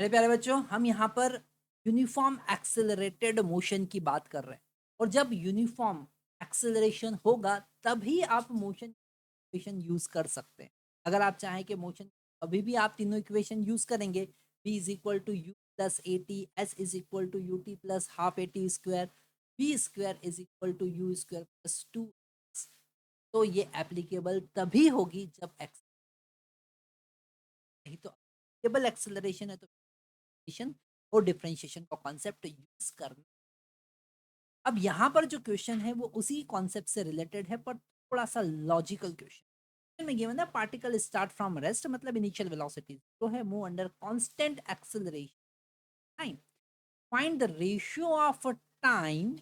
मेरे प्यारे बच्चों, हम यहाँ पर यूनिफॉर्म एक्सेलरेटेड मोशन की बात कर रहे हैं। और जब यूनिफॉर्म एक्सेलरेशन होगा तभी आप मोशन इक्वेशन यूज कर सकते हैं। अगर आप चाहें कि मोशन, अभी भी आप तीनों इक्वेशन यूज करेंगे। v is equal to u plus a t, s is equal to u t plus half a t square, b square is equal to u square plus two. तो ये applicable तभी होगी जब x, नहीं तो applicable acceleration है तो और डिफरेंशिएशन का कॉन्सेप्ट यूज करना। अब यहाँ पर जो क्वेश्चन है वो उसी कॉन्सेप्ट से रिलेटेड है, पर थोड़ा सा लॉजिकल क्वेश्चन में गिवन है पार्टिकल स्टार्ट फ्रॉम रेस्ट, मतलब इनिशियल वेलोसिटी जो है move under constant acceleration time, find the ratio of time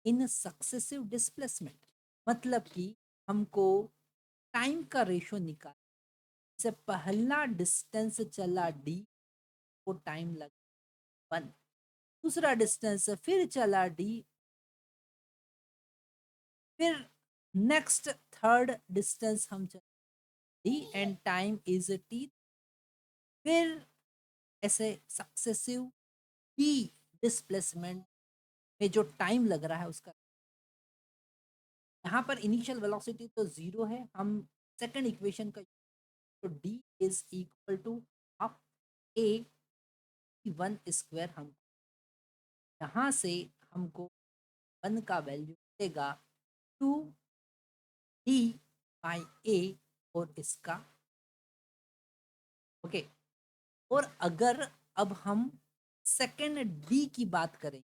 in successive displacement. मतलब कि हमको टाइम का रेशियो निकाल, से पहला डिस्टेंस चला डी को टाइम लगा 1, दूसरा डिस्टेंस फिर चला डी, फिर नेक्स्ट थर्ड डिस्टेंस हम चले D and time is T, फिर ऐसे सक्सेसिव पी डिस्प्लेसमेंट में जो टाइम लग रहा है उसका, यहाँ पर इनिशियल वेलोसिटी तो जीरो है, हम सेकंड इक्वेशन का, तो d is equal to half a one square. हम यहाँ से हमको वन का वैल्यू मिलेगा टू डी बाई ए, और इसका ओके। और अगर अब हम सेकेंड डी की बात करें,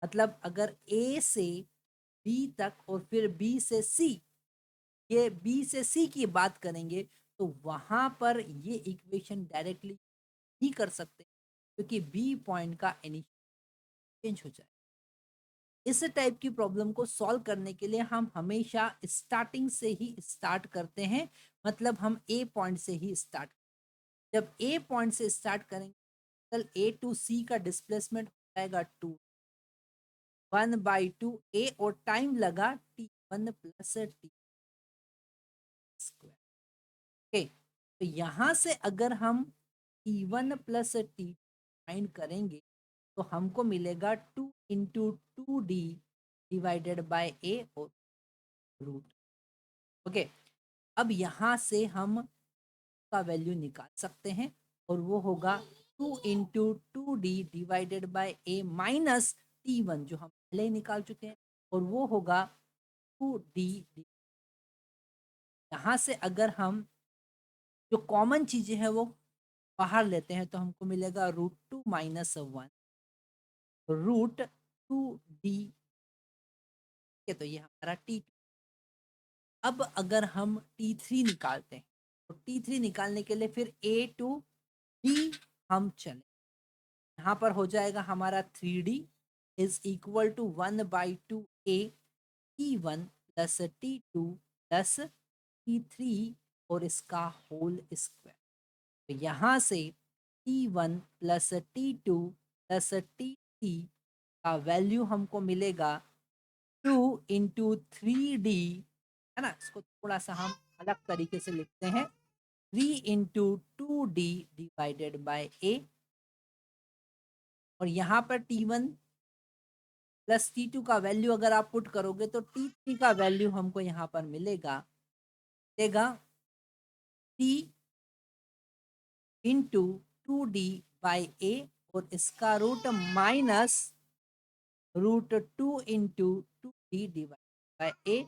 मतलब अगर ए से बी तक और फिर बी से सी, ये बी से सी की बात करेंगे, तो वहां पर ये इक्वेशन डायरेक्टली ही कर सकते हैं, क्योंकि बी पॉइंट का इनिशियल चेंज हो जाए। इस टाइप की प्रॉब्लम को सॉल्व करने के लिए हम हमेशा स्टार्टिंग से ही स्टार्ट करते हैं, मतलब हम ए पॉइंट से ही स्टार्ट। जब ए पॉइंट से स्टार्ट करेंगे, कल ए टू सी का डिस्प्लेसमेंट हो जाएगा टू, 1/2 ए, और टाइम लगा T one plus T square. Okay, तो यहां से अगर हम T one plus T find करेंगे तो हमको मिलेगा 2 × 2d डिवाइडेड बाय ए और रूट। ओके, अब यहां से हम का वैल्यू निकाल सकते हैं, और वो होगा 2 × 2d divided by A minus T one, जो हम पहले ही निकाल चुके हैं, और वो होगा 2d। यहाँ से अगर हम जो कॉमन चीजें हैं वो बाहर लेते हैं तो हमको मिलेगा √2 - 1 √2d के, तो ये हमारा टी। अब अगर हम T3 निकालते हैं तो T3 निकालने के लिए फिर A टू D हम चले, यहाँ पर हो जाएगा हमारा 3D is equal to 1/2 A T1 plus T2 plus T3 और इसका होल स्क्वायर। तो यहाँ से T1 plus T2 plus T3 का वैल्यू हमको मिलेगा 2 × 3D, है ना। इसको थोड़ा सा हम अलग तरीके से लिखते हैं, 3 × 2D डिवाइडेड बाय ए, और यहाँ पर T1 प्लस T2 का वैल्यू अगर आप पुट करोगे तो T3 का वैल्यू हमको यहाँ पर मिलेगा देगा T × 2D बाई ए, और इसका root minus √2 × 2D divide by a,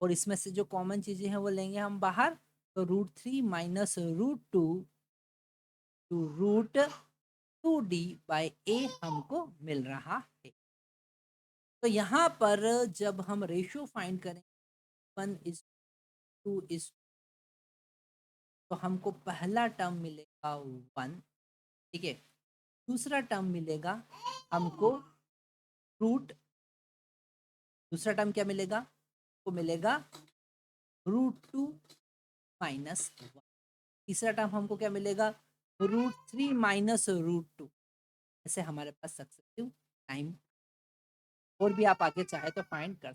और इसमें से जो कॉमन चीजें हैं वो लेंगे हम बाहर, तो √3 माइनस √2 टू √2D बाई ए हमको मिल रहा है। तो यहाँ पर जब हम रेशियो फाइंड करें 1:2, तो हमको पहला टर्म मिलेगा 1, ठीक है। दूसरा टर्म मिलेगा हमको रूट, दूसरा टर्म क्या मिलेगा, वो मिलेगा √2 माइनस 1। तीसरा टर्म हमको क्या मिलेगा, √3 माइनस √2। ऐसे हमारे पास सक्सेसिव टाइम, और भी आप आगे चाहे तो फाइंड कर